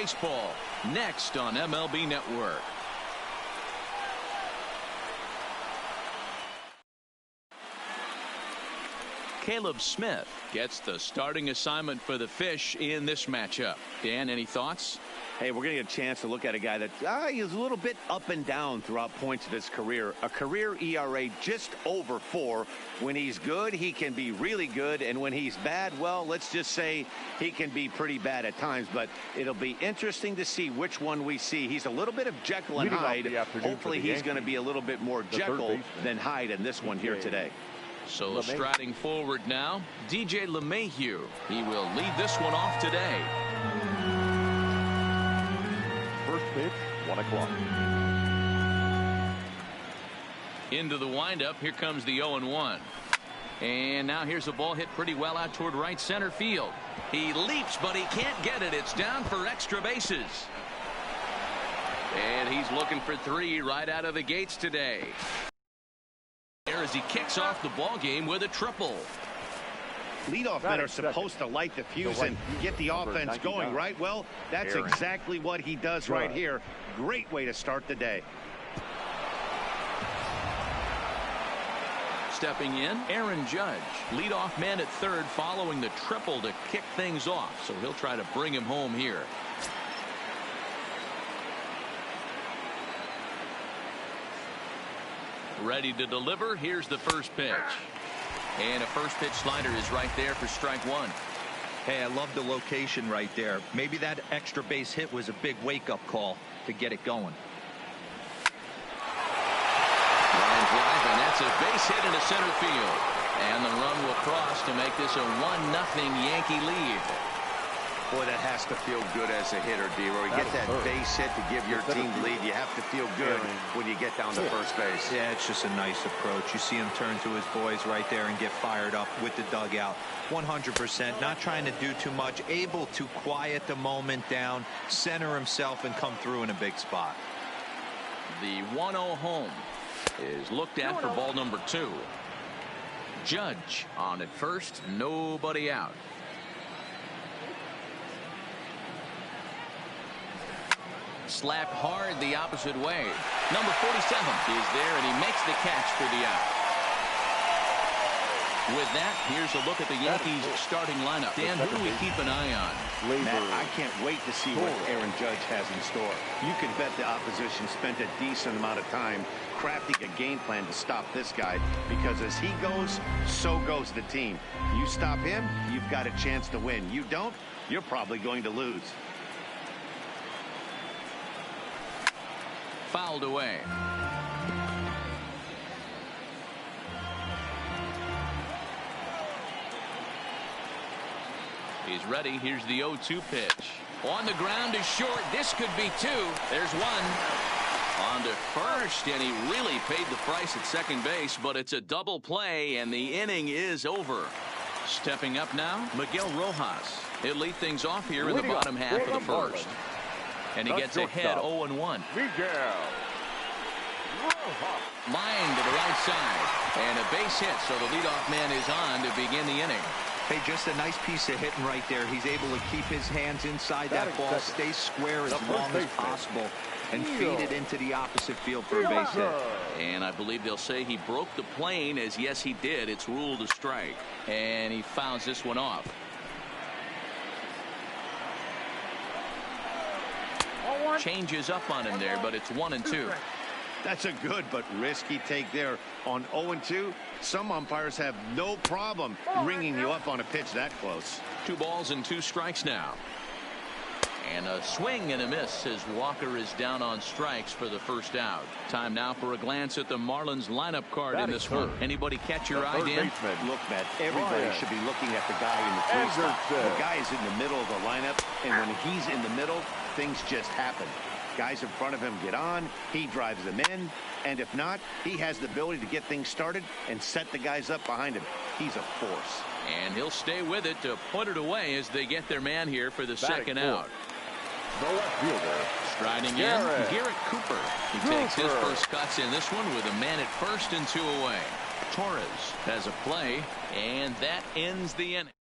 Baseball, next on MLB Network. Caleb Smith gets the starting assignment for the Fish in this matchup. Dan, any thoughts? Hey, we're going to get a chance to look at a guy that is a little bit up and down throughout points of his career. A career ERA just over 4. When he's good, he can be really good. And when he's bad, well, let's just say he can be pretty bad at times. But it'll be interesting to see which one we see. He's a little bit of Jekyll and Hyde. Hopefully he's going to be a little bit more Jekyll than Hyde in this one here today. So striding forward now, DJ LeMahieu. He will lead this one off today. First pitch, 1 o'clock. Into the windup. Here comes the 0-1. And now here's a ball hit pretty well out toward right center field. He leaps, but he can't get it. It's down for extra bases. And he's looking for 3 right out of the gates today. As he kicks off the ball game with a triple. Leadoff men are supposed to light the fuse and get the offense going, right? Well, that's exactly what he does right here. Great way to start the day. Stepping in, Aaron Judge, leadoff man at third, following the triple to kick things off. So he'll try to bring him home here. Ready to deliver. Here's the first pitch. And a first pitch slider is right there for strike 1. Hey, I love the location right there. Maybe that extra base hit was a big wake-up call to get it going. Line drive, and that's a base hit into center field. And the run will cross to make this a 1-0 Yankee lead. Boy, that has to feel good as a hitter, D-Roy. You get that base hit to give your team the lead. You have to feel good when you get down to first base. Yeah, it's just a nice approach. You see him turn to his boys right there and get fired up with the dugout. 100%, not trying to do too much, able to quiet the moment down, center himself, and come through in a big spot. The 1-0 home is looked at for ball number 2. Judge on at first, nobody out. Slapped hard the opposite way. Number 47 is there, and he makes the catch for the out. With that, here's a look at the Yankees starting lineup. Dan, who do we keep an eye on? Matt, I can't wait to see what Aaron Judge has in store. You can bet the opposition spent a decent amount of time crafting a game plan to stop this guy, because as he goes, so goes the team. You stop him, you've got a chance to win. You don't, you're probably going to lose. Fouled away. He's ready. Here's the 0-2 pitch. On the ground is short. This could be 2. There's 1. On to first, and he really paid the price at second base, but it's a double play, and the inning is over. Stepping up now, Miguel Rojas. He'll lead things off here in the bottom half of the first. And he gets ahead 0-1. Miguel Rojas. Line to the right side. And a base hit, so the leadoff man is on to begin the inning. Hey, just a nice piece of hitting right there. He's able to keep his hands inside that ball, stay square as long as possible, and feed it into the opposite field for a base hit. And I believe they'll say he broke the plane, as yes, he did. It's ruled a strike. And he fouls this one off. Changes up on him there, but it's 1-2. That's a good but risky take there on 0-2. Some umpires have no problem ringing you up on a pitch that close. 2 balls and 2 strikes now. And a swing and a miss as Walker is down on strikes for the first out. Time now for a glance at the Marlins lineup card in this one. Anybody catch your eye, Dan? Look, Matt, everybody should be looking at the guy in the 3 spot. The guy is in the middle of the lineup, and when he's in the middle, things just happen. Guys in front of him get on, he drives them in, and if not, he has the ability to get things started and set the guys up behind him. He's a force. And he'll stay with it to put it away as they get their man here for the second out. The left fielder. Striding in, Garrett Cooper. He takes his first cuts in this one with a man at first and 2 away. Torres has a play, and that ends the inning.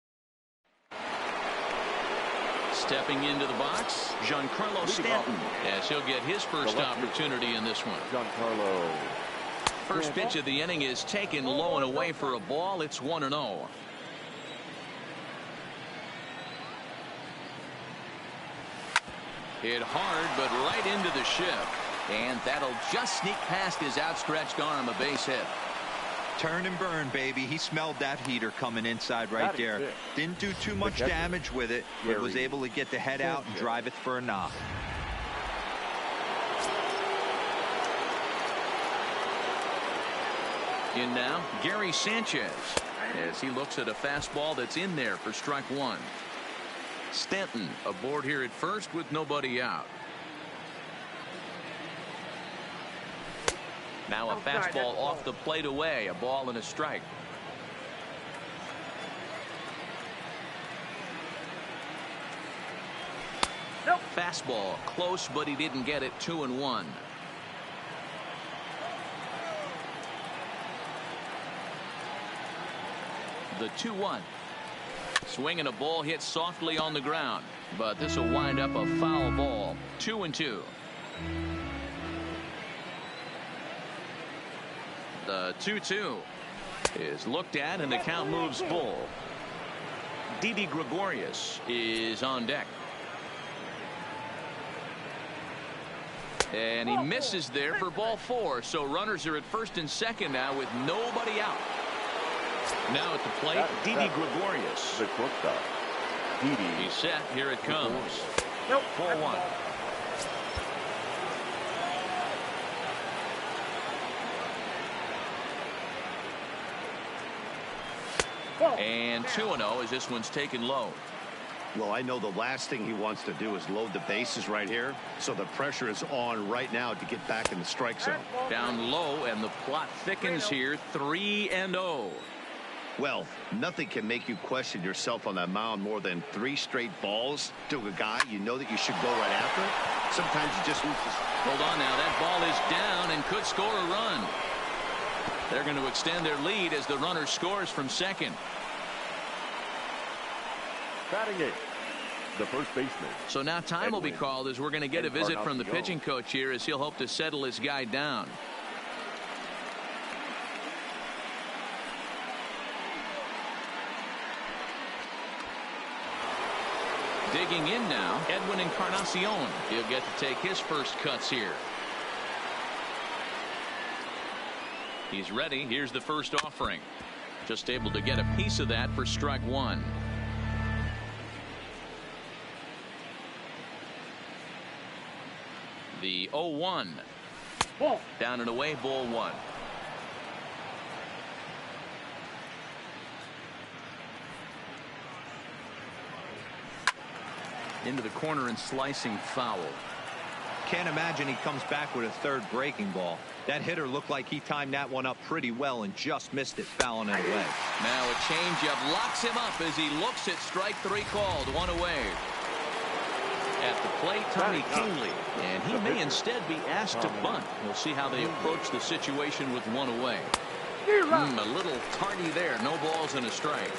Stepping into the box, Giancarlo Stanton, as he'll get his first opportunity in this one. Giancarlo. First pitch of the inning is taken low and away for a ball. It's 1-0. Hit hard, but right into the shift. And that'll just sneak past his outstretched arm, a base hit. Turn and burn, baby. He smelled that heater coming inside right there. Didn't do too much damage with it, but was able to get the head out and drive it for a knock. In now, Gary Sanchez, as he looks at a fastball that's in there for strike one. Stanton aboard here at first with nobody out. Now a fastball off the plate away, a ball and a strike. Nope. Fastball close, but he didn't get it. 2-1. The 2-1. Swing and a ball hit softly on the ground, but this will wind up a foul ball. 2-2. The 2-2 is looked at and the count moves full. Didi Gregorius is on deck. And he misses there for ball 4. So runners are at first and second now with nobody out. Now at the plate, Didi Gregorius. The shortstop. Didi. He's set. Here it comes. Nope. 4-1. And 2-0 as this one's taken low. Well, I know the last thing he wants to do is load the bases right here. So the pressure is on right now to get back in the strike zone. Down low, and the plot thickens here. 3-0. Well, nothing can make you question yourself on that mound more than 3 straight balls to a guy you know that you should go right after. Sometimes you just lose this. Hold on now. That ball is down and could score a run. They're going to extend their lead as the runner scores from second. Batting it, the first baseman. So now time will be called as we're going to get a visit from the pitching coach here as he'll hope to settle his guy down. Digging in now, Edwin Encarnacion. He'll get to take his first cuts here. He's ready. Here's the first offering. Just able to get a piece of that for strike one. The 0-1. Down and away, ball 1. Into the corner and slicing foul. Can't imagine he comes back with a third breaking ball. That hitter looked like he timed that one up pretty well and just missed it, fouling it away. Now a changeup locks him up as he looks at strike 3 called. 1 away. At the plate, Tommy Kingley, and he may instead be asked to bunt. We'll see how they approach the situation with 1 away. A little tardy there. No balls and a strike.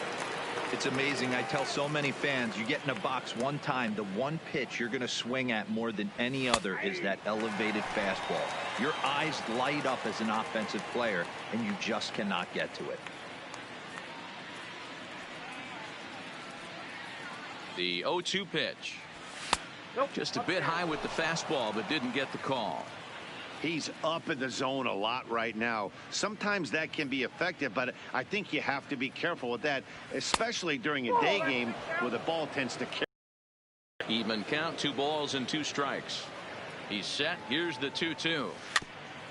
It's amazing. I tell so many fans, you get in a box one time, the one pitch you're going to swing at more than any other is that elevated fastball. Your eyes light up as an offensive player, and you just cannot get to it. The 0-2 pitch. Just a bit high with the fastball, but didn't get the call. He's up in the zone a lot right now. Sometimes that can be effective, but I think you have to be careful with that, especially during a day game where the ball tends to carry. Even count, 2 balls and 2 strikes. He's set. Here's the 2-2.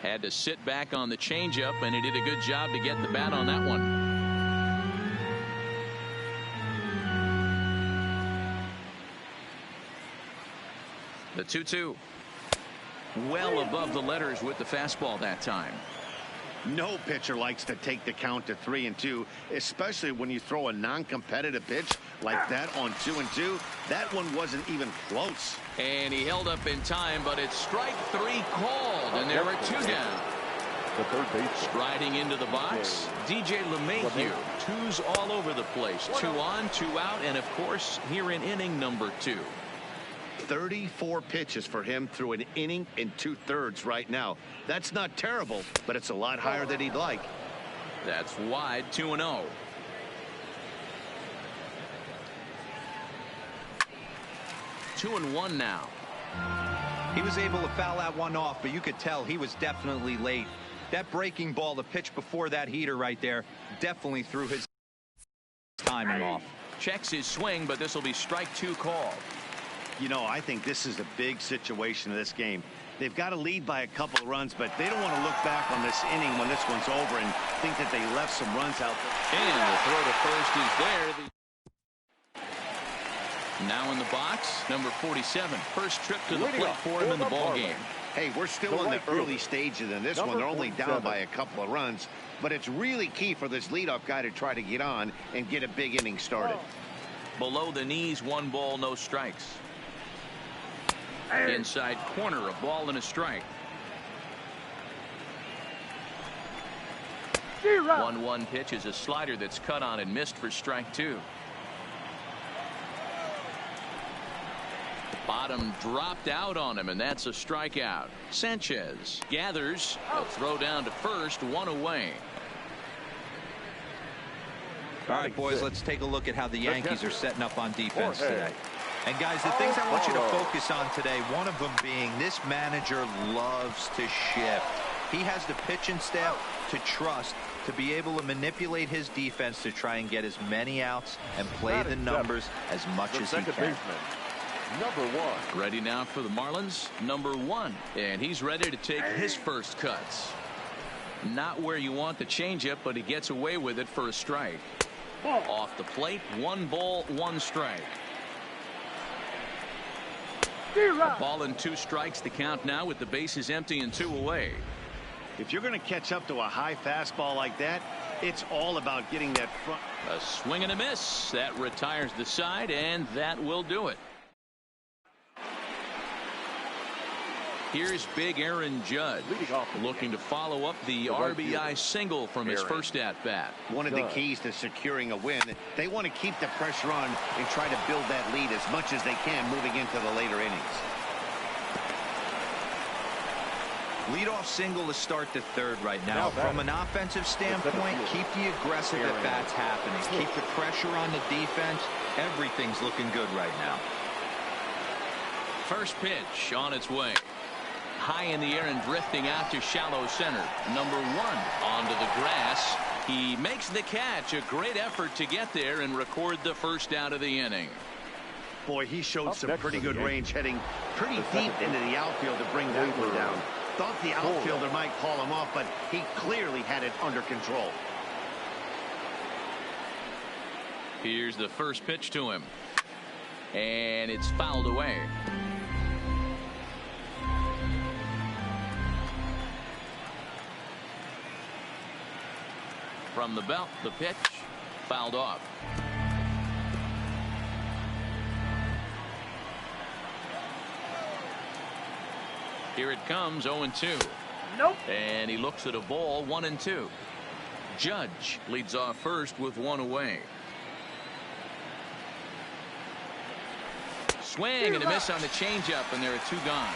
Had to sit back on the changeup, and he did a good job to get the bat on that one. The 2-2. Well above the letters with the fastball that time. No pitcher likes to take the count to 3-2, especially when you throw a non-competitive pitch like that on 2-2. That one wasn't even close. And he held up in time, but it's strike 3 called, and there were 2 down. The third base. Striding into the box, DJ LeMahieu. 2s all over the place. 2 on, 2 out, and of course, here in inning number 2. 34 pitches for him through an inning and 2/3 right now. That's not terrible, but it's a lot higher than he'd like. That's wide, 2-0. Two and one now. He was able to foul that one off, but you could tell he was definitely late. That breaking ball, the pitch before that heater right there, definitely threw his timing off. Checks his swing, but this will be strike two called. You know, I think this is a big situation in this game. They've got to lead by a couple of runs, but they don't want to look back on this inning when this one's over and think that they left some runs out there. And the throw to first is there. Now in the box, number 47. First trip to the plate for him in the ball game. Hey, we're still in the early stages in this one. They're only down by a couple of runs, but it's really key for this leadoff guy to try to get on and get a big inning started. Below the knees, 1 ball, no strikes. Inside corner, a ball and a strike. 1-1 pitch is a slider that's cut on and missed for strike 2. Bottom dropped out on him, and that's a strikeout. Sanchez gathers a throw down to first, 1 away. All right, boys, let's take a look at how the Yankees are setting up on defense today. And guys, the things I want you to focus on today, one of them being this manager loves to shift. He has the pitching staff to trust to be able to manipulate his defense to try and get as many outs and play the numbers as much as he can. Number 1. Ready now for the Marlins, number 1. And he's ready to take his first cuts. Not where you want the changeup, but he gets away with it for a strike. Off the plate, 1 ball, 1 strike. A ball and 2 strikes to count now with the bases empty and 2 away. If you're going to catch up to a high fastball like that, it's all about getting that front. A swing and a miss. That retires the side, and that will do it. Here's big Aaron Judge looking to follow up the RBI single from his first at-bat. One of the keys to securing a win, they want to keep the pressure on and try to build that lead as much as they can moving into the later innings. Leadoff single to start the third right now. From an offensive standpoint, keep the aggressive at-bats happening. Keep the pressure on the defense. Everything's looking good right now. First pitch on its way. High in the air and drifting out to shallow center. Number 1 onto the grass. He makes the catch. A great effort to get there and record the first out of the inning. Boy, he showed some pretty good range, heading pretty deep into the outfield to bring that one down. Thought the outfielder might call him off, but he clearly had it under control. Here's the first pitch to him. And it's fouled away. From the belt, the pitch fouled off. Here it comes, 0-2. Nope. And he looks at a ball, 1-2. Judge leads off first with 1 away. Swing and a miss on the changeup, and there are 2 gone.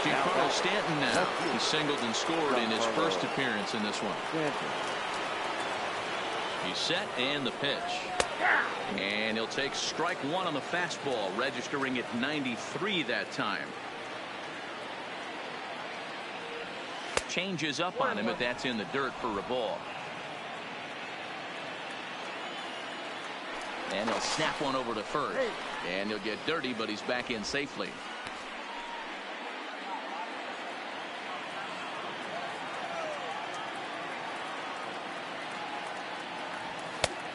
Giancarlo Stanton now. He singled and scored in his first appearance in this one. He's set and the pitch. And he'll take strike 1 on the fastball, registering at 93 that time. Changes up on him, but that's in the dirt for a ball. And he'll snap one over to first. And he'll get dirty, but he's back in safely.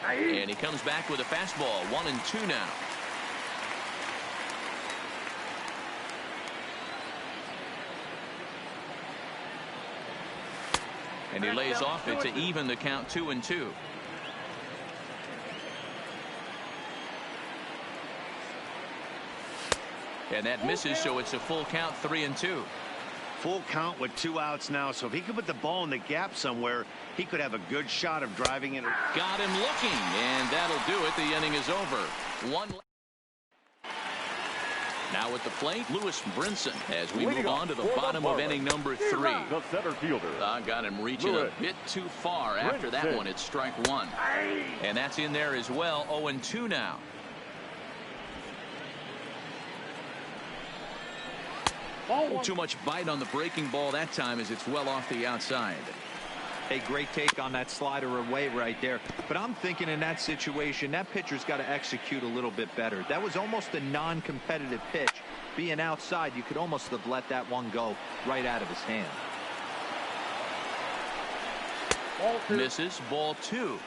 And he comes back with a fastball, 1-2 now. And he lays off it to even the count, 2-2. And that misses, so it's a full count, 3-2. Full count with 2 outs now, so if he could put the ball in the gap somewhere, he could have a good shot of driving it. Got him looking, and that'll do it. The inning is over. Now at the plate, Lewis Brinson, as we move on to the bottom of inning number 3. The center fielder. Got him reaching a bit too far. After that one, it's strike 1. And that's in there as well. 0-2 now. Too much bite on the breaking ball that time as it's well off the outside. A great take on that slider away right there. But I'm thinking in that situation, that pitcher's got to execute a little bit better. That was almost a non-competitive pitch. Being outside, you could almost have let that one go right out of his hand. Misses. Ball 2.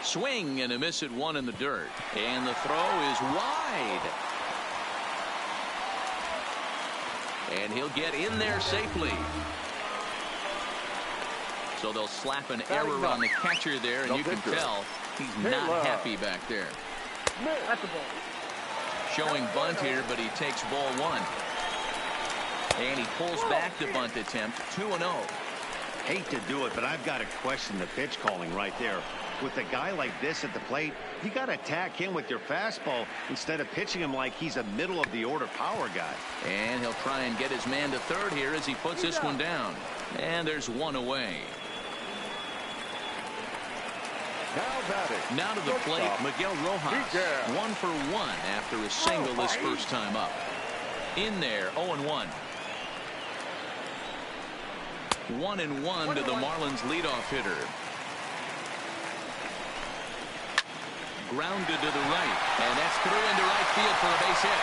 Swing and a miss at 1 in the dirt. And the throw is wide. And he'll get in there safely. So they'll slap an error on the catcher there, and you can tell he's not happy back there. Showing bunt here, but he takes ball 1. And he pulls back the bunt attempt. 2-0. Hate to do it, but I've got to question the pitch calling right there. With a guy like this at the plate, you got to attack him with your fastball instead of pitching him like he's a middle of the order power guy. And he'll try and get his man to third here as he puts this one down. And there's 1 away. Now to the plate, Miguel Rojas. 1 for 1 after a single his first time up. In there, 0-1. 1-1 to the Marlins leadoff hitter. Grounded to the right, and that's through into right field for a base hit.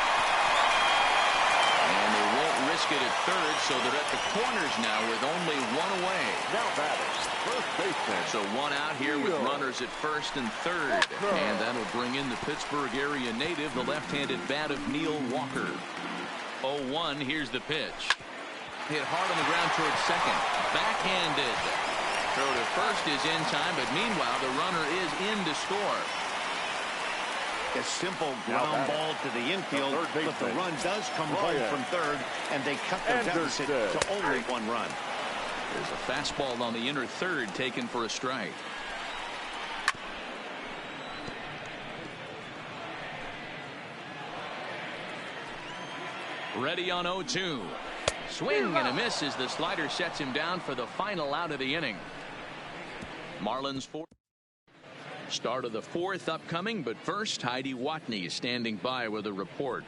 And they won't risk it at third, so they're at the corners now with only 1 away. Now batting, first baseman. So 1 out here with runners at first and third. And that'll bring in the Pittsburgh area native, the left-handed bat of Neil Walker. 0-1, here's the pitch. Hit hard on the ground towards second. Backhanded. Throw to first is in time, but meanwhile the runner is in to score. A simple ground ball to the infield, but the run does come home from third, and they cut their deficit to only 1 run. There's a fastball on the inner third taken for a strike. Ready on 0-2. Swing and a miss as the slider sets him down for the final out of the inning. Marlins 4. Start of the 4th upcoming, but first, Heidi Watney is standing by with a report.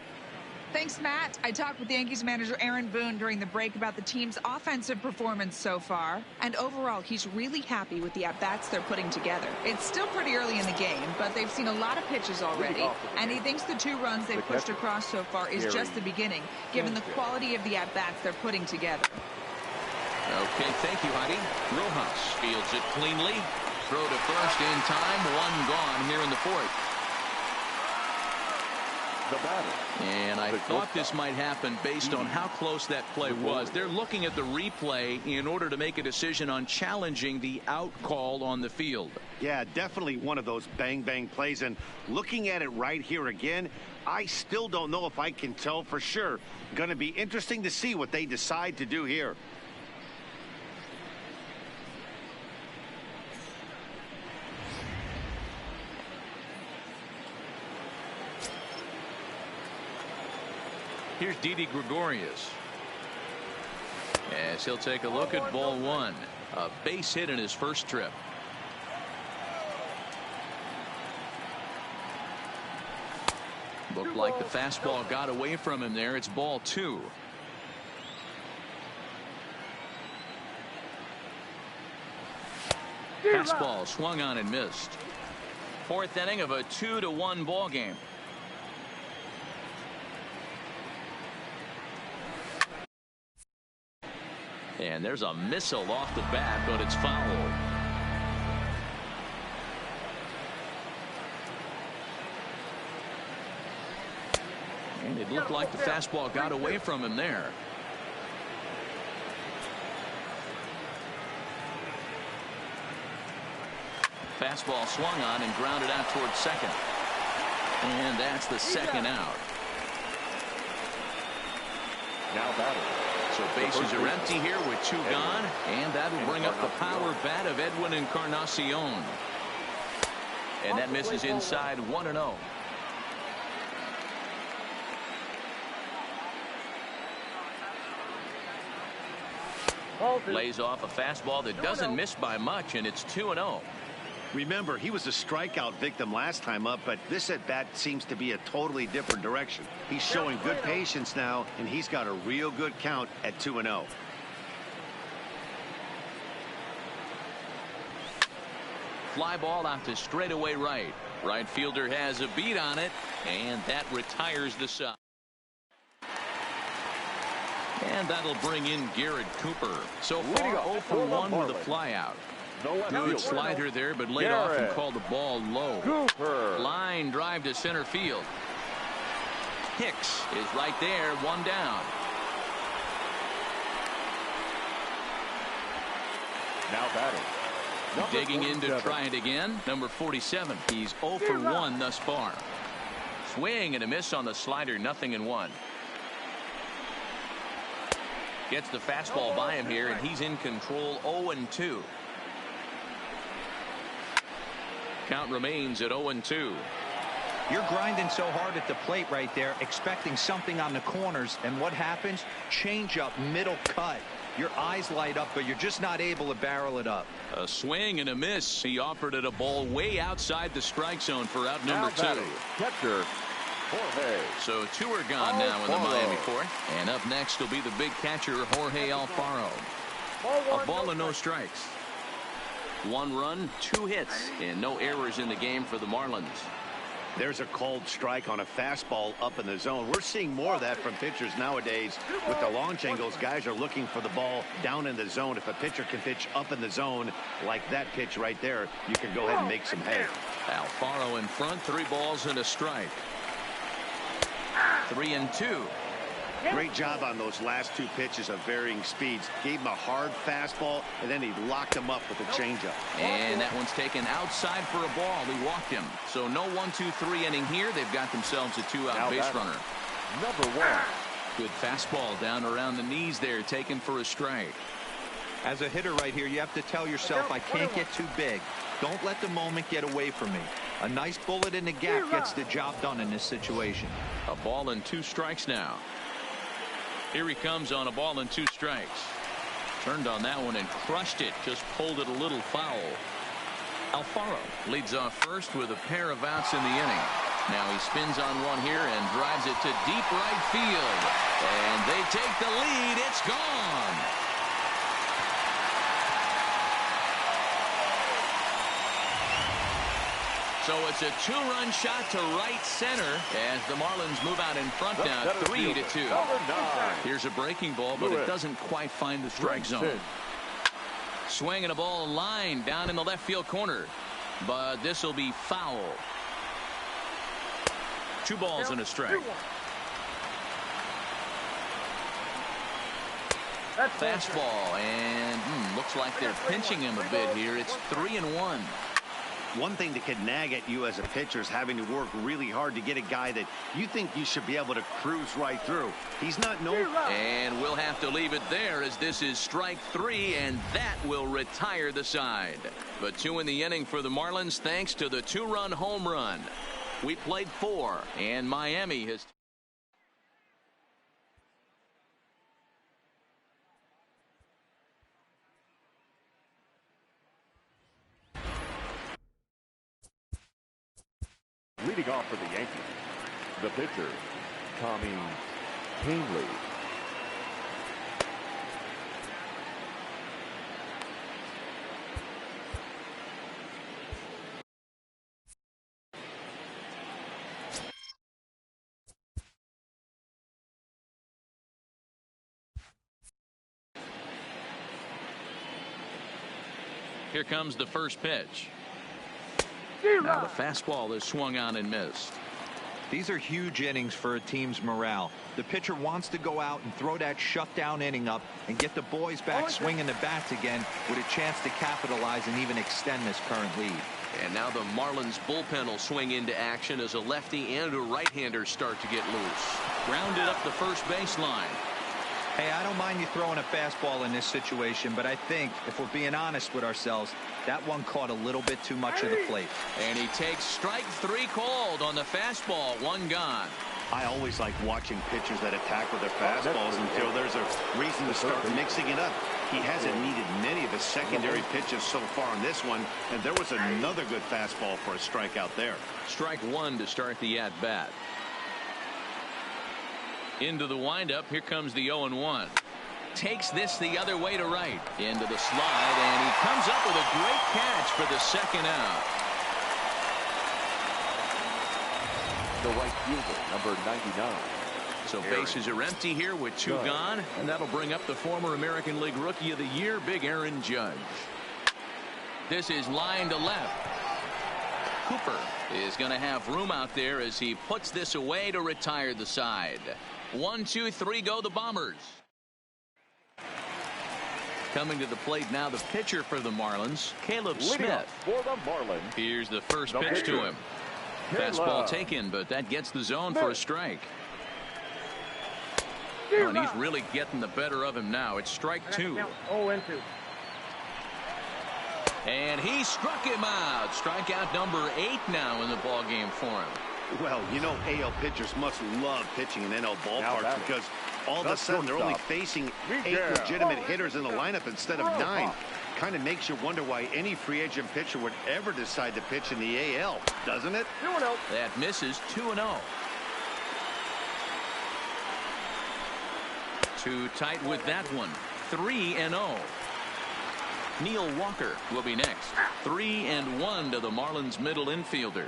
Thanks, Matt. I talked with Yankees manager Aaron Boone during the break about the team's offensive performance so far. And overall, he's really happy with the at-bats they're putting together. It's still pretty early in the game, but they've seen a lot of pitches already. And he thinks the 2 runs they've pushed across so far is just the beginning, given the quality of the at-bats they're putting together. Okay, thank you, Heidi. Rojas fields it cleanly. Throw to first in time. 1 gone here in the 4th. And I thought this might happen based on how close that play was. They're looking at the replay in order to make a decision on challenging the out call on the field. Yeah, definitely one of those bang-bang plays. And looking at it right here again, I still don't know if I can tell for sure. Going to be interesting to see what they decide to do here. Here's Didi Gregorius. As he'll take a look at ball 1. A base hit in his first trip. Looked like the fastball got away from him there. It's ball 2. Fastball swung on and missed. 4th inning of a 2-1 ball game. And there's a missile off the bat, but it's foul. And it looked like the fastball got away from him there. Fastball swung on and grounded out towards second. And that's the second out. Now batting. So bases are empty here with 2 gone, and that will bring up the power bat of Edwin Encarnacion. And that misses inside 1-0. Lays off a fastball that doesn't miss by much, and it's 2-0. Remember, he was a strikeout victim last time up, but this at-bat seems to be a totally different direction. He's showing good patience now, and he's got a real good count at 2-0. Fly ball out to straightaway right. Right fielder has a beat on it, and that retires the side. And that'll bring in Garrett Cooper. So far, 0 for 1 with a fly out. Good slider there, but laid off and called the ball low. Cooper. Line drive to center field. Hicks is right there, 1 down. Now batting. Digging in to try it again. Number 47. He's 0 for 1 thus far. Swing and a miss on the slider, 0-1. Gets the fastball by him here, and he's in control, 0-2. Count remains at 0-2. You're grinding so hard at the plate right there, expecting something on the corners, and what happens? Change up, middle cut. Your eyes light up, but you're just not able to barrel it up. A swing and a miss. He offered it a ball way outside the strike zone for out number 2. Catcher, Jorge. So 2 are gone now in the Miami fourth. And up next will be the big catcher, Jorge Alfaro. A ball and no strikes. 1 run, 2 hits, and no errors in the game for the Marlins. There's a called strike on a fastball up in the zone. We're seeing more of that from pitchers nowadays. With the launch angles, guys are looking for the ball down in the zone. If a pitcher can pitch up in the zone like that pitch right there, you can go ahead and make some hay. Alfaro in front, 3 balls and a strike. 3-2. Great job on those last 2 pitches of varying speeds. Gave him a hard fastball, and then he locked him up with a changeup. And that one's taken outside for a ball. He walked him. So no 1-2-3 inning here. They've got themselves a 2-out base runner. Number 1. Good fastball down around the knees there, taken for a strike. As a hitter right here, you have to tell yourself, I can't get too big. Don't let the moment get away from me. A nice bullet in the gap gets the job done in this situation. A ball and 2 strikes now. Here he comes on a ball and 2 strikes. Turned on that one and crushed it. Just pulled it a little foul. Alfaro leads off first with a pair of outs in the inning. Now he spins on one here and drives it to deep right field. And they take the lead. It's gone. So it's a 2-run shot to right center as the Marlins move out in front now, 3-2. Here's a breaking ball, but it doesn't quite find the strike zone. Swinging a ball line down in the left field corner, but this will be foul. 2 balls and a strike. Fastball, and looks like they're pinching him a bit here. It's 3-1. One thing that could nag at you as a pitcher is having to work really hard to get a guy that you think you should be able to cruise right through. He's not known. And we'll have to leave it there as this is strike 3, and that will retire the side. But 2 in the inning for the Marlins thanks to the 2-run home run. We played 4, and Miami has... Leading off for the Yankees, the pitcher, Tommy Kahnle. Here comes the first pitch. Now the fastball is swung on and missed. These are huge innings for a team's morale. The pitcher wants to go out and throw that shutdown inning up and get the boys back swinging the bats again with a chance to capitalize and even extend this current lead. And now the Marlins bullpen will swing into action as a lefty and a right-hander start to get loose. Grounded up the first baseline. Hey, I don't mind you throwing a fastball in this situation, but I think if we're being honest with ourselves, that one caught a little bit too much of the plate. And he takes strike 3 called on the fastball. 1 gone. I always like watching pitchers that attack with their fastballs until there's a reason to start mixing it up. He hasn't needed many of his secondary pitches so far in this one, and there was another good fastball for a strikeout there. Strike 1 to start the at-bat. Into the windup. Here comes the 0-1. Takes this the other way to right. Into the slide, and he comes up with a great catch for the second out. The right fielder, number 99. So bases are empty here with 2 gone, and that'll bring up the former American League Rookie of the Year, Big Aaron Judge. This is line to left. Cooper is going to have room out there as he puts this away to retire the side. 1, 2, 3 go the Bombers. Coming to the plate now, the pitcher for the Marlins, Caleb Smith. For the Marlins. Here's the first pitch to him. Fastball taken, but that gets the zone for a strike. Oh, and he's really getting the better of him now. It's strike 2. 0-2. And he struck him out. Strikeout number 8 now in the ball game for him. Well, you know, AL pitchers must love pitching in NL ballparks because all of a sudden they're only facing 8 legitimate hitters in the lineup instead of 9. Kind of makes you wonder why any free agent pitcher would ever decide to pitch in the AL, doesn't it? 2-0. That misses. 2-0. Too tight with that one. 3-0. Neil Walker will be next. 3-1 to the Marlins middle infielder.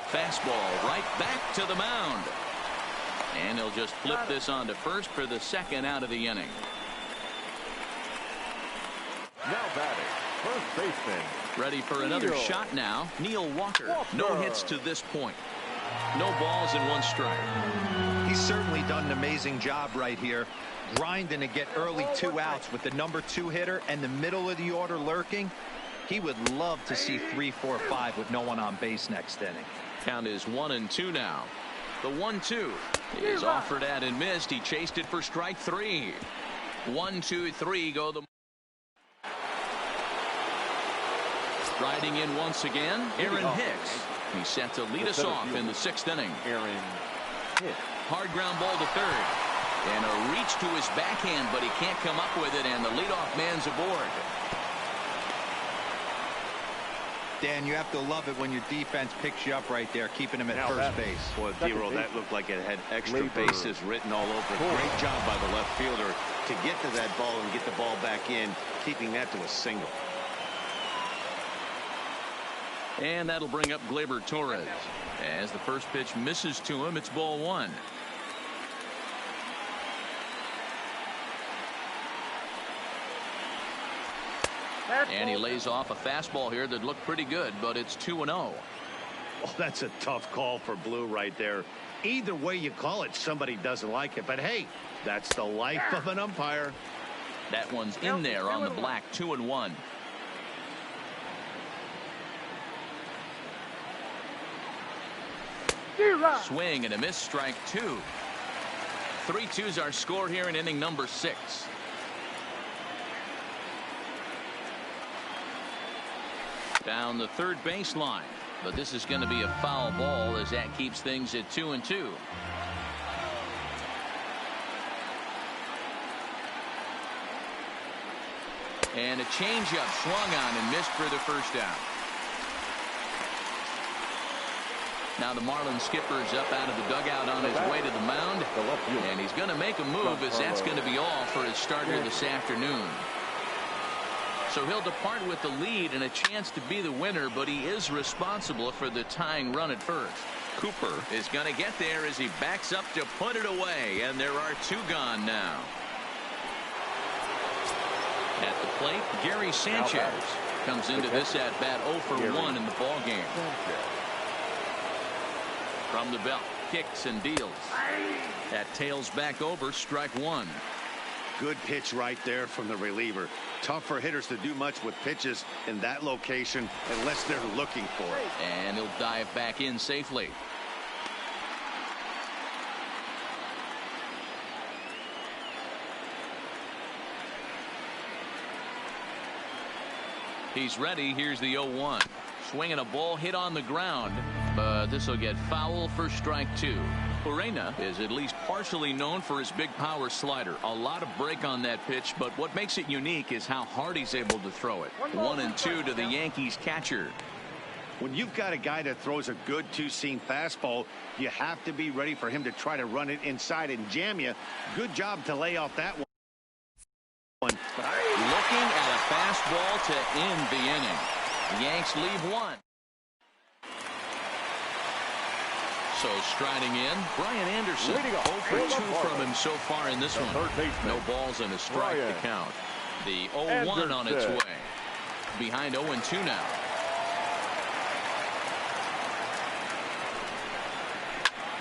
Fastball right back to the mound. And he'll just flip this on to first for the second out of the inning. Now batting, first baseman. Ready for another shot now. Neil Walker. No hits to this point. No balls and 1 strike. He's certainly done an amazing job right here, grinding to get early 2 outs with the number 2 hitter and the middle of the order lurking. He would love to see 3, 4, 5 with no one on base next inning. Count is 1-2 now. The 1-2 is offered at and missed. He chased it for strike 3. 1, 2, 3 go the. Riding in once again, Aaron Hicks. He's set to lead us off in the 6th inning. Aaron Hicks. Hard ground ball to third. And a reach to his backhand, but he can't come up with it, and the leadoff man's aboard. Dan, you have to love it when your defense picks you up right there, keeping him at first base. Boy, D-Roll, that looked like it had extra bases written all over it. Great job by the left fielder to get to that ball and get the ball back in, keeping that to a single. And that'll bring up Gleyber Torres. As the first pitch misses to him, it's ball 1. And he lays off a fastball here that looked pretty good, but it's 2-0. Oh, that's a tough call for Blue right there. Either way you call it, somebody doesn't like it. But hey, that's the life of an umpire. That one's in there on the black. 2-1. Swing and a miss, strike 2. 3-2's our score here in inning number 6. Down the third baseline, but this is going to be a foul ball as that keeps things at 2-2. And a changeup swung on and missed for the first out. Now the Marlins skipper's up out of the dugout on his way to the mound, and he's going to make a move as that's going to be all for his starter this afternoon. So he'll depart with the lead and a chance to be the winner, but he is responsible for the tying run at first. Cooper is going to get there as he backs up to put it away, and there are 2 gone now. At the plate, Gary Sanchez comes into this at bat 0 for 1 in the ball game. From the belt, kicks and deals. That tails back over, strike 1. Good pitch right there from the reliever. Tough for hitters to do much with pitches in that location unless they're looking for it. And he'll dive back in safely. He's ready. Here's the 0-1. Swinging a ball hit on the ground, but this will get foul for strike 2. Urena is at least partially known for his big power slider. A lot of break on that pitch, but what makes it unique is how hard he's able to throw it. 1-2 to the Yankees catcher. When you've got a guy that throws a good two-seam fastball, you have to be ready for him to try to run it inside and jam you. Good job to lay off that one. Looking at a fastball to end the inning. The Yanks leave one. So striding in, Brian Anderson. 0 for 2 from him so far in this one. No balls and a strike to count. The 0-1 on its way. Behind 0-2 now.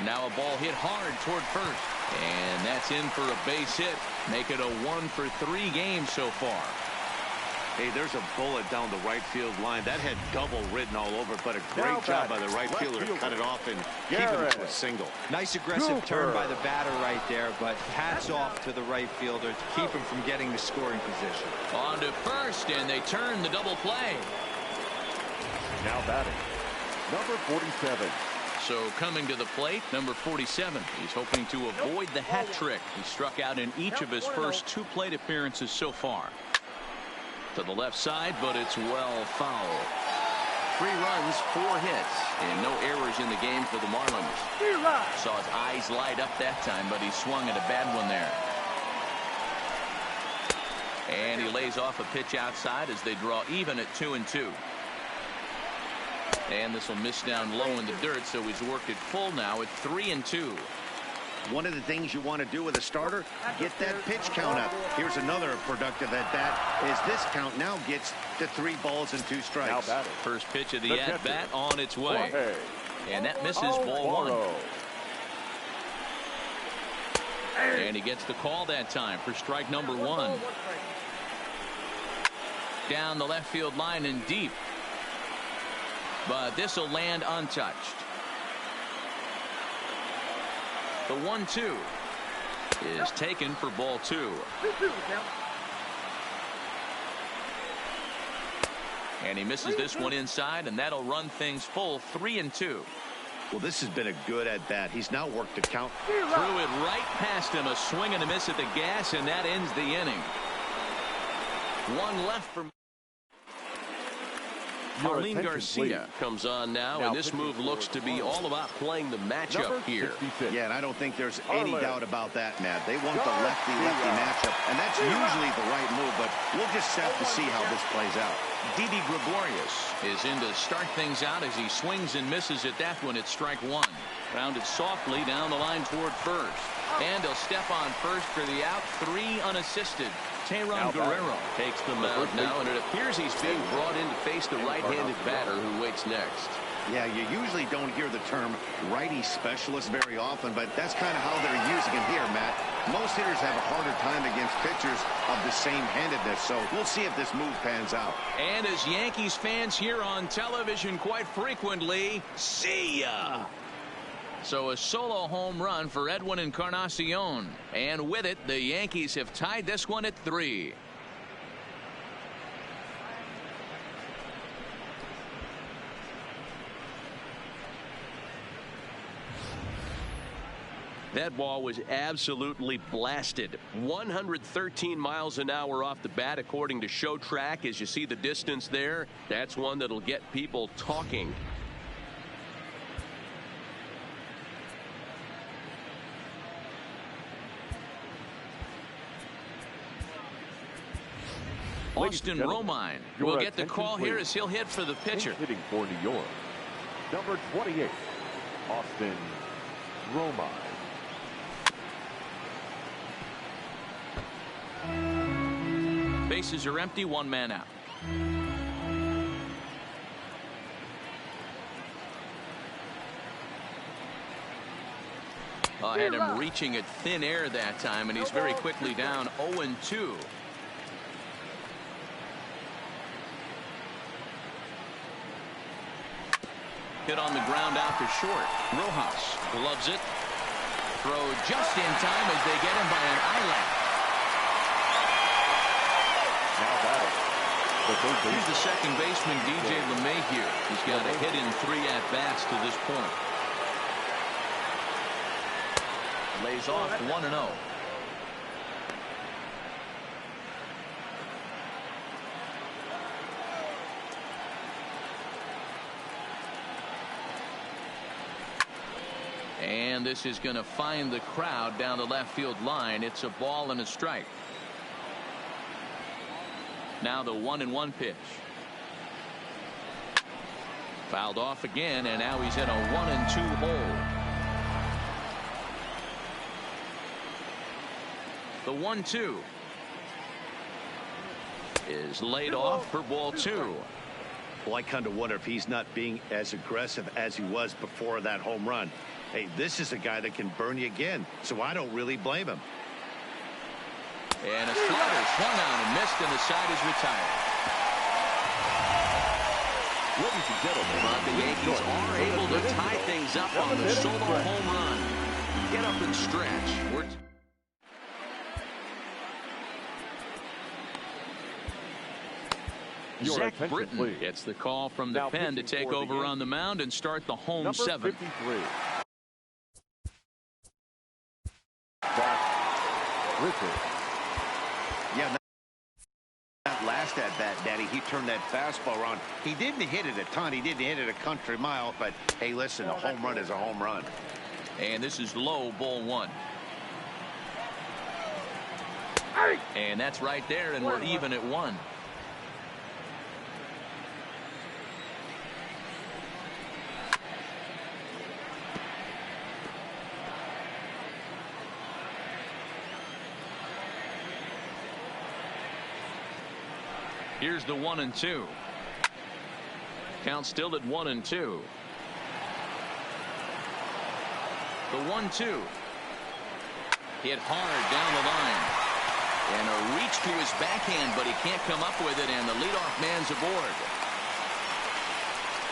Now a ball hit hard toward first. And that's in for a base hit. Make it a 1 for 3 game so far. Hey, there's a bullet down the right field line. That had double written all over, but a great job by the right fielder to cut it off and keep him to a single. Nice aggressive turn by the batter right there, but hats off to the right fielder to keep him from getting the scoring position. On to first, and they turn the double play. Now batting, number 47. So coming to the plate, number 47. He's hoping to avoid the hat trick. He struck out in each of his first 2 plate appearances so far. To the left side, but it's well foul. 3 runs, 4 hits, and no errors in the game for the Marlins. Saw his eyes light up that time, but he swung at a bad one there. And he lays off a pitch outside as they draw even at 2-2. And this will miss down low in the dirt, so he's worked it full now at 3-2. One of the things you want to do with a starter, get that pitch count up. Here's another productive at bat as this count now gets to 3 balls and 2 strikes. First pitch of the at bat on its way. And that misses ball 1. And he gets the call that time for strike number 1. Down the left field line and deep. But this will land untouched. The 1-2 is taken for ball 2. And he misses this one inside, and that'll run things full 3-2. Well, this has been a good at bat. He's now worked the count. Threw it right past him, a swing and a miss at the gas, and that ends the inning. 1 left for Marlene Garcia comes on now, and this move looks to be all about playing the matchup here. Yeah, and I don't think there's any doubt about that, Matt. They want the lefty-lefty matchup, and that's usually the right move, but we'll just have to see how this plays out. Didi Gregorius is in to start things out as he swings and misses at that one at strike 1. Grounded softly down the line toward first. And he'll step on first for the out, 3 unassisted. Teheran Guerrero takes the mound now, and it appears he's being brought in to face the right-handed batter who waits next. Yeah, you usually don't hear the term righty specialist very often, but that's kind of how they're using him here, Matt. Most hitters have a harder time against pitchers of the same handedness, so we'll see if this move pans out. And as Yankees fans hear on television quite frequently, see ya! So a solo home run for Edwin Encarnacion. And with it, the Yankees have tied this one at 3. That ball was absolutely blasted. 113 miles an hour off the bat, according to Show Track. As you see the distance there, that's one that'll get people talking. Austin Romine will get the call here as he'll hit for the pitcher. Hitting for New York, number 28, Austin Romine. Bases are empty, 1 man out. Had him reaching at thin air that time, and he's very quickly down 0-2. Hit on the ground out to short. Rojas gloves it. Throw just in time as they get him by an eyelash. Now batting, the third baseman. Here's the second baseman, DJ LeMahieu. He's got a hit in 3 at-bats to this point. Lays off 1-0. And this is going to find the crowd down the left field line. It's a ball and a strike. Now the 1-1 pitch. Fouled off again, and now he's in a 1-2 hole. The 1-2 is laid off for ball 2. Well, I kind of wonder if he's not being as aggressive as he was before that home run. Hey, this is a guy that can burn you again, so I don't really blame him. And a slider swung on and missed, and the side is retired. Ladies and gentlemen, But the Yankees are able to tie things up on the solo home run. Get up and stretch. Zach Britton gets the call from the pen to take over on the mound and start the home number 7. 53. That's Richard. Yeah, that last at bat, Daddy, he turned that fastball around. He didn't hit it a ton. He didn't hit it a country mile. But, hey, listen, a home run is a home run. And this is low, ball 1. And that's right there, and we're even at 1. Here's the 1-2. Count still at 1-2. The 1-2. Hit hard down the line. And a reach to his backhand, but he can't come up with it, and the leadoff man's aboard.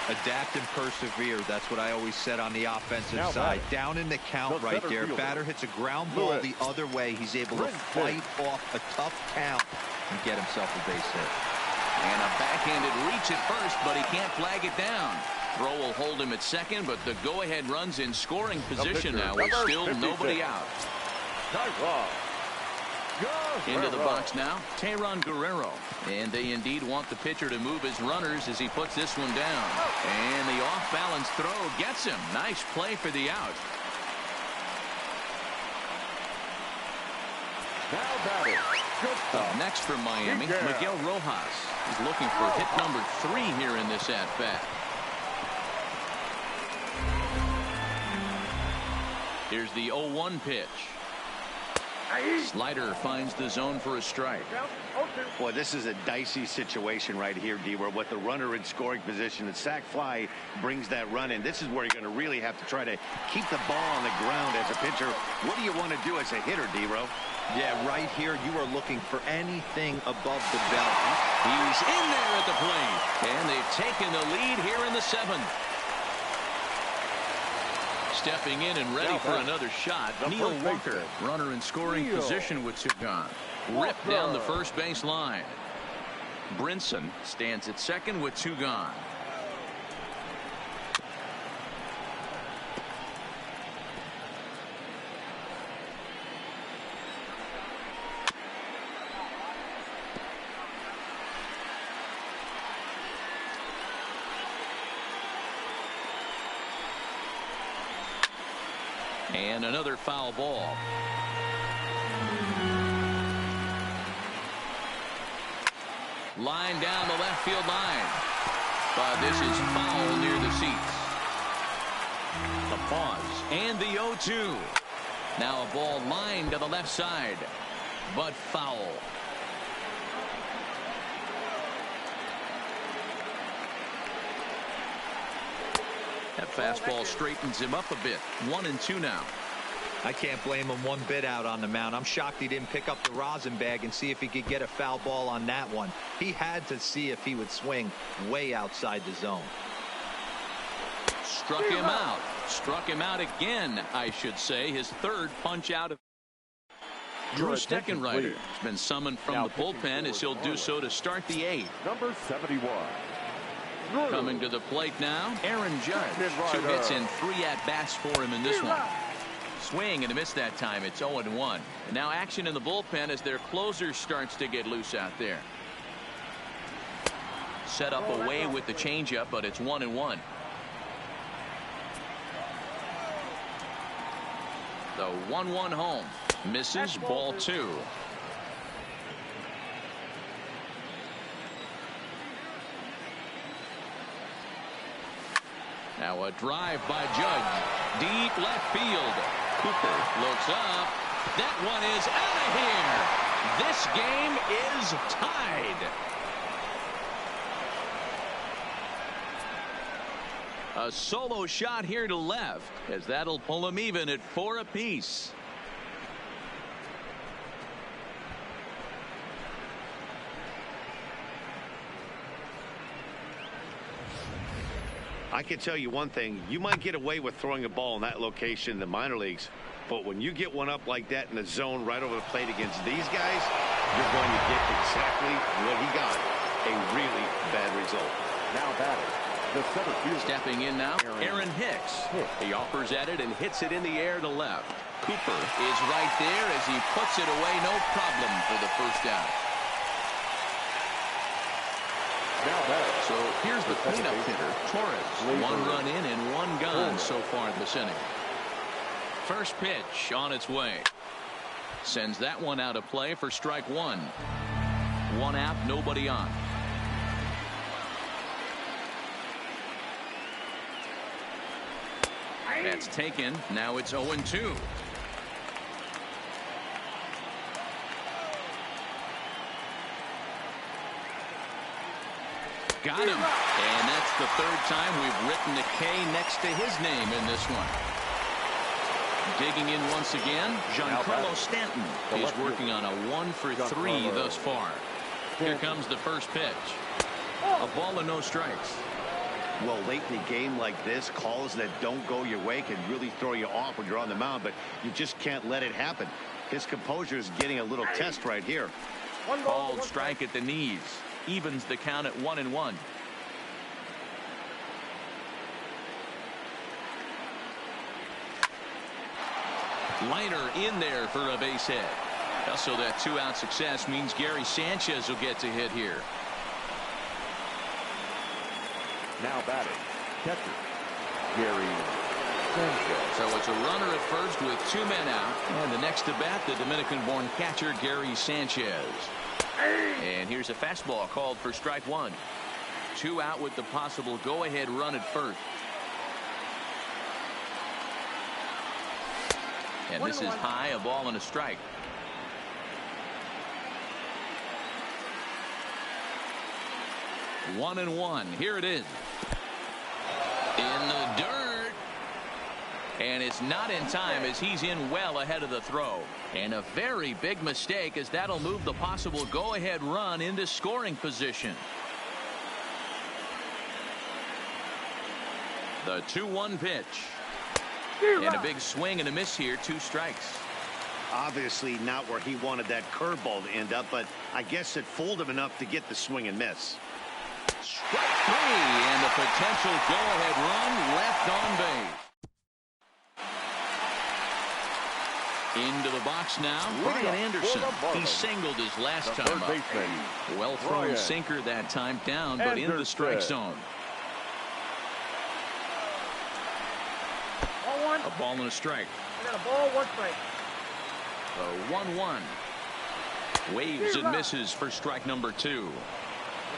Adapt and persevere. That's what I always said on the offensive Now side. batter. Down in the count The right center there. fielder. Batter hits a ground ball the other way. He's able to fight off a tough count and get himself a base hit. And a backhanded reach at first, but he can't flag it down. Throw will hold him at second, but the go-ahead run's in scoring position now with still nobody out. Into the box now, Tehran Guerrero. And they indeed want the pitcher to move his runners as he puts this one down. And the off-balance throw gets him. Nice play for the out. Now batting. Next for Miami, Miguel Rojas. He's looking for hit number 3 here in this at-bat. Here's the 0-1 pitch. Slider finds the zone for a strike. Boy, this is a dicey situation right here, D-Ware. With the runner in scoring position, the sac fly brings that run in. This is where you're going to really have to try to keep the ball on the ground as a pitcher. What do you want to do as a hitter, D-Ro? Yeah, right here you are looking for anything above the belt. He's in there at the plate, and they've taken the lead here in the 7th. Stepping in and ready for another shot, Neil Walker, runner in scoring position with 2 gone. Ripped down the first base line. Brinson stands at second with 2 gone. And another foul ball. Line down the left field line. But this is foul near the seats. The pause and the 0-2. Now a ball lined to the left side, but foul. That fastball straightens him up a bit. 1-2 now. I can't blame him one bit out on the mound. I'm shocked he didn't pick up the rosin bag and see if he could get a foul ball on that one. He had to see if he would swing way outside the zone. Struck him out. Struck him out again, I should say. His third punch out of Drew Steckenrider has been summoned from the bullpen as he'll do so to start the 8th. Number 71. Coming to the plate now, Aaron Judge. 2 hits and 3 at-bats for him in this one. Swing and a miss that time. It's 0-1. And now action in the bullpen as their closer starts to get loose out there. Set up away with the changeup, but it's 1-1. The 1-1 home. Misses, ball 2. Now a drive by Judge. Deep left field. Cooper looks up. That one is out of here. This game is tied. A solo shot here to left, as that'll pull him even at 4 apiece. I can tell you one thing. You might get away with throwing a ball in that location in the minor leagues, but when you get one up like that in the zone right over the plate against these guys, you're going to get exactly what he got. A really bad result. Now batting, the center fielder. Stepping in now, Aaron Hicks. He offers at it and hits it in the air to left. Cooper is right there as he puts it away, no problem for the first out. Now batting. So here's the cleanup hitter, Torres. 1 run in and 1 gone so far in this inning. First pitch on its way. Sends that one out of play for strike 1. 1 out, nobody on. That's taken. Now it's 0-2. Got him. And that's the 3rd time we've written a K next to his name in this one. Digging in once again, Giancarlo Stanton is working on a 1 for 3 thus far. Here comes the first pitch. A ball and no strikes. Well, late in the game like this, calls that don't go your way can really throw you off when you're on the mound, but you just can't let it happen. His composure is getting a little test right here. Called strike at the knees. Evens the count at 1-1. Liner in there for a base hit. Also, that 2-out success means Gary Sanchez will get to hit here. Now batting, catcher, Gary Sanchez. So it's a runner at first with 2 men out. And the next to bat, the Dominican-born catcher, Gary Sanchez. And here's a fastball called for strike 1. 2 out with the possible go-ahead run at first. And this is high, a ball and a strike. One and one. Here it is. In the dirt. And it's not in time as he's in well ahead of the throw. And a very big mistake as that'll move the possible go-ahead run into scoring position. The 2-1 pitch. And a big swing and a miss here. 2 strikes. Obviously not where he wanted that curveball to end up, but I guess it fooled him enough to get the swing and miss. Strike 3 and a potential go-ahead run left on base. Into the box now, Brian Anderson. He singled his last time up. Well thrown sinker that time down, but in the strike zone. A ball and a strike. I got a ball, 1 strike. The 1-1. Waves and misses for strike number 2.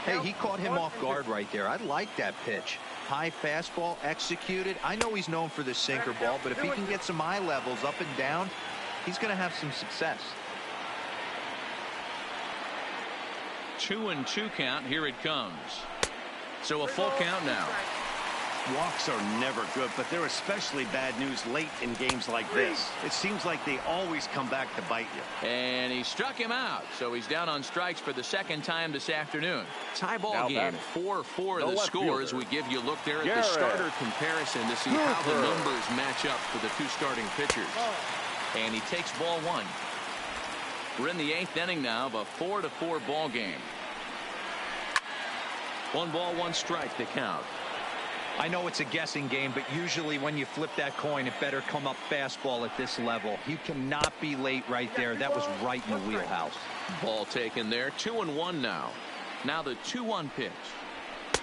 Hey, he caught him off guard right there. I like that pitch. High fastball executed. I know he's known for the sinker ball, but if he can get some eye levels up and down, he's going to have some success. 2-2 count. Here it comes. So a full count now. Walks are never good, but they're especially bad news late in games like this. It seems like they always come back to bite you. And he struck him out, so he's down on strikes for the second time this afternoon. Tie ball game, 4-4 the score as we give you a look there at the starter comparison to see how the numbers match up for the two starting pitchers. And he takes ball one. We're in the 8th inning now of a 4-4 ball game. 1 ball, 1 strike to count. I know it's a guessing game, but usually when you flip that coin, it better come up fastball at this level. You cannot be late right there. That was right in the wheelhouse. Ball taken there. 2-1 now. Now the 2-1 pitch.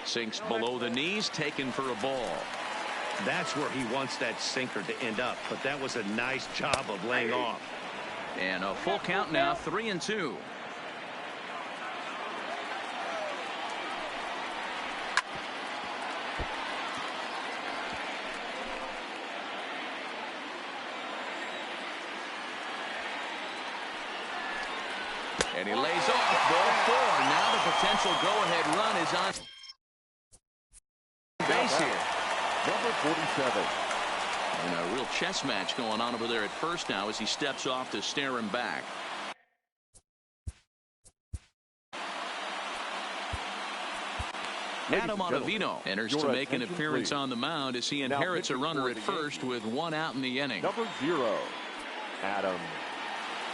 Sinks below the knees, taken for a ball. That's where he wants that sinker to end up, but that was a nice job of laying off. And a full count now, 3-2. And he lays off ball 4. Now the potential go-ahead run is on base here. Number 47. And a real chess match going on over there at first now as he steps off to stare him back. Adam Ottavino enters to make an appearance on the mound as he inherits a runner at first with 1 out in the inning. Number 0, Adam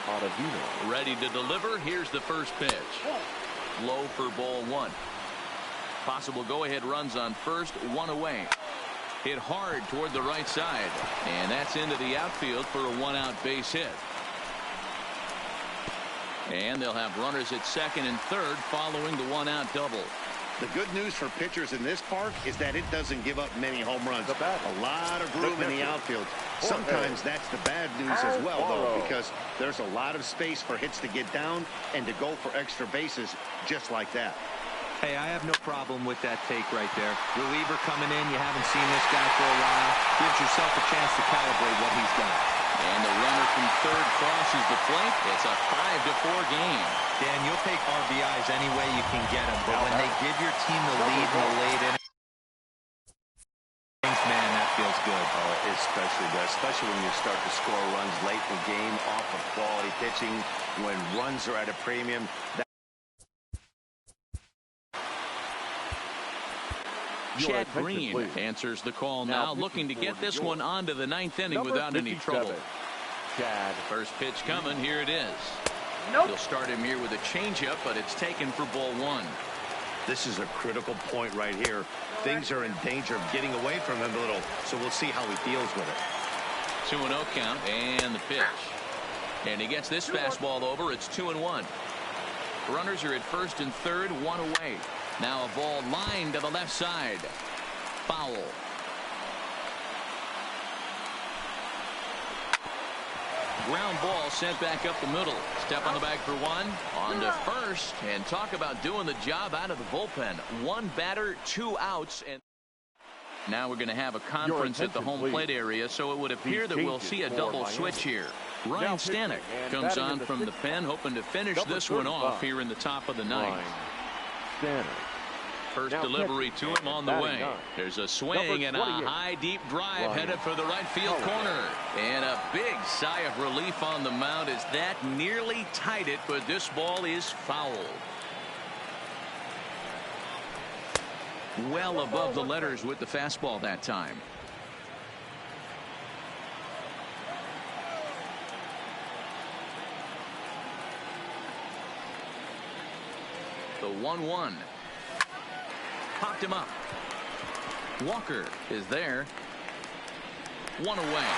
Ottavino. Ready to deliver. Here's the first pitch. Low for ball 1. Possible go-ahead runs on first, 1 away. Hit hard toward the right side. And that's into the outfield for a 1-out base hit. And they'll have runners at second and third following the 1-out double. The good news for pitchers in this park is that it doesn't give up many home runs. A lot of room in the outfield. Sometimes that's the bad news as well, though, because there's a lot of space for hits to get down and to go for extra bases just like that. Hey, I have no problem with that take right there. Reliever coming in. You haven't seen this guy for a while. Gives yourself a chance to calibrate what he's done. And the runner from third crosses the plate. It's a 5-4 game. Dan, you'll take RBIs any way you can get them, but when they give your team the lead in the late innings, man, that feels good. Oh, it especially does, especially when you start to score runs late in the game off of quality pitching, when runs are at a premium. Chad Green answers the call now, looking to get this one on to the 9th inning without any trouble. Chad. First pitch coming. Here it is. He'll start him here with a changeup, but it's taken for ball 1. This is a critical point right here. Things are in danger of getting away from him a little, so we'll see how he deals with it. 2-0 count, and the pitch. And he gets this fastball over. It's 2-1. Runners are at first and third, 1 away. Now a ball lined to the left side. Foul. Ground ball sent back up the middle. Step on the bag for 1. On to first. And talk about doing the job out of the bullpen. 1 batter, 2 outs. And now we're going to have a conference at the home plate area, so it would appear that we'll see a double switch here. Ryan Stanek comes on from the pen, hoping to finish this one off here in the top of the 9th. First delivery to him on the way. There's a swing and a high deep drive headed for the right field corner. And a big sigh of relief on the mound as that nearly tied it, but this ball is fouled. Well above the letters with the fastball that time. The 1-1. Popped him up. Walker is there. 1 away.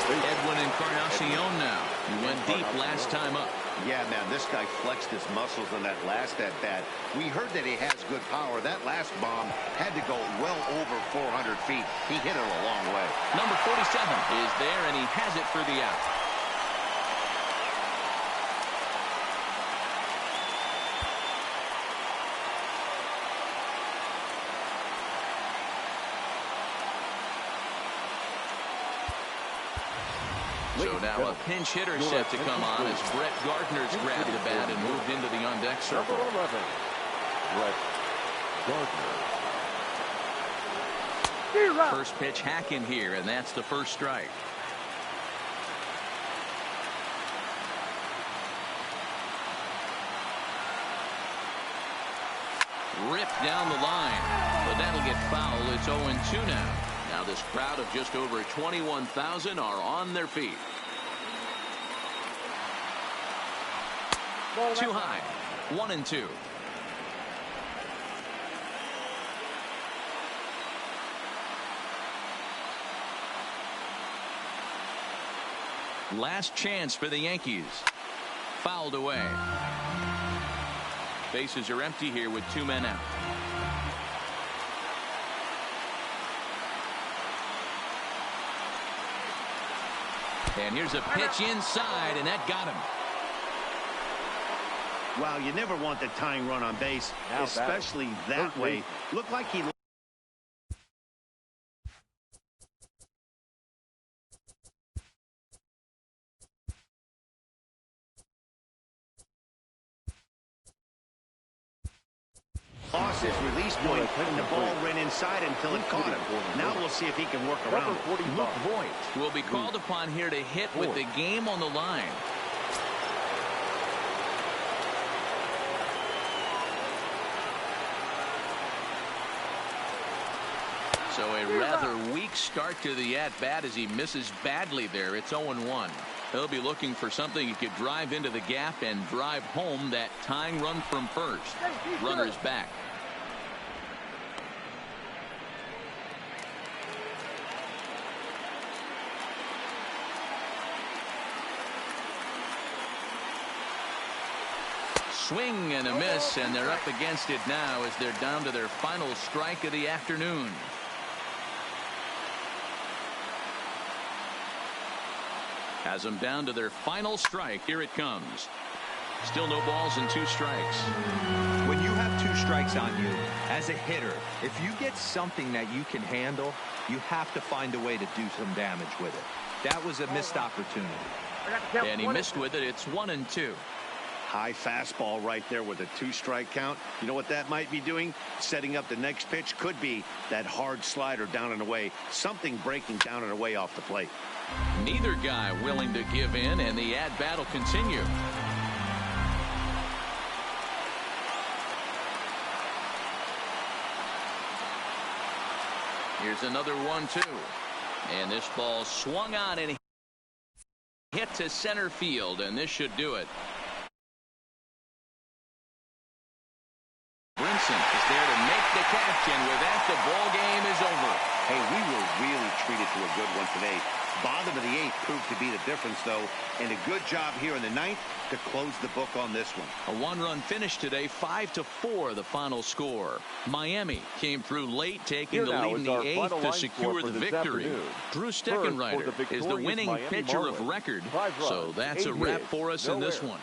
Edwin Encarnacion now. He went deep last time up. Yeah, man, this guy flexed his muscles on that last at-bat. We heard that he has good power. That last bomb had to go well over 400 feet. He hit it a long way. Number 47 is there, and he has it for the out. So So now a pinch hitter set to come on as Brett Gardner's grabbed the bat and moved into the on-deck circle. Number 11, Brett Gardner. First pitch hack in here, and that's the first strike. Ripped down the line, but that'll get foul. It's 0-2 now. Now this crowd of just over 21,000 are on their feet. Too high. 1-2. Last chance for the Yankees. Fouled away. Bases are empty here with 2 men out. And here's a pitch inside, and that got him. Wow, you never want the tying run on base, especially that way. Looked like he... lost his release point, and the ball ran inside until it caught him. Now we'll see if he can work around it. Luke Voigt will be called upon here to hit with the game on the line. So a rather weak start to the at-bat as he misses badly there. It's 0-1. He'll be looking for something he could drive into the gap and drive home that tying run from first. Runner's back. Swing and a miss, and they're up against it now as they're down to their final strike of the afternoon. Has them down to their final strike. Here it comes. Still no balls and 2 strikes. When you have 2 strikes on you, as a hitter, if you get something that you can handle, you have to find a way to do some damage with it. That was a missed opportunity. And he missed with it. It's 1-2. High fastball right there with a 2-strike count. You know what that might be doing? Setting up the next pitch. Could be that hard slider down and away. Something breaking down and away off the plate. Neither guy willing to give in, and the at-bat will continue. Here's another 1-2. And this ball swung on and hit to center field, and this should do it. Brinson is there to make the catch, and with that, the ball game is over. Hey, we were really treated to a good one today. Bottom of the 8th proved to be the difference, though, and a good job here in the 9th to close the book on this one. A 1-run finish today, 5-4 the final score. Miami came through late, taking the lead in the 8th to secure the victory. Drew Steckenrider is the winning pitcher of record, so that's a wrap for us in this one.